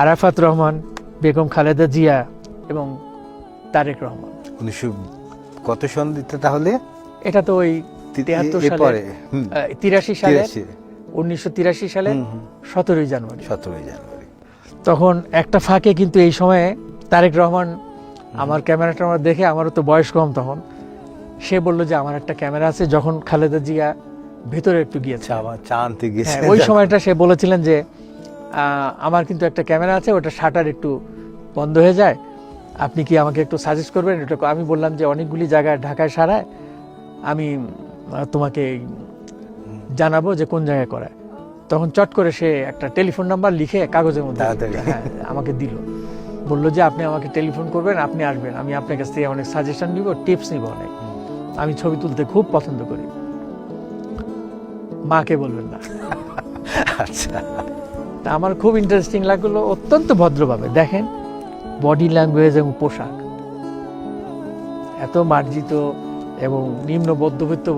আরাফাত রহমান, বেগম খালেদা জিয়া এবং তারেক রহমান। 1900 কত সন দিতে তাহলে? এটা তো ওই 73 সালে, 83 সালে, 1983 সালে 17 জানুয়ারি। 17 জানুয়ারি। তখন একটা ফাঁকে কিন্তু এই সময়ে তারেক রহমান আমার ক্যামেরাটা আমার দেখে, আমারও তো বয়স কম তখন, সে বলল যে আমার একটা ক্যামেরা আছে। যখন খালেদা জিয়া ভেতরে একটু গিয়েছে, আমার চা আনতে গেছে, ওই সময়টা সে বলেছিলেন যে আমার কিন্তু একটা ক্যামেরা আছে, ওটা শাটার একটু বন্ধ হয়ে যায়, আপনি কি আমাকে একটু সাজেস্ট করবেন? এটা আমি বললাম যে অনেকগুলি জায়গায় ঢাকায় সারায়, আমি তোমাকে জানাবো যে কোন জায়গায় করায়। তখন চট করে সে একটা টেলিফোন নাম্বার লিখে কাগজের মধ্যে আমাকে দিল, বললো যে আপনি আমাকে টেলিফোন করবেন, আপনি আসবেন, আমি আপনার কাছ থেকে অনেক সাজেশন নিব, টিপস নিব অনেক। আমি ছবি তুলতে খুব পছন্দ করি, মাকে বলবেন না। আচ্ছা, তা আমার খুব ইন্টারেস্টিং লাগলো। অত্যন্ত ভদ্রভাবে, দেখেন বডি ল্যাঙ্গুয়েজ এবং পোশাক এত মার্জিত এবং নিম্ন মধ্যবিত্ত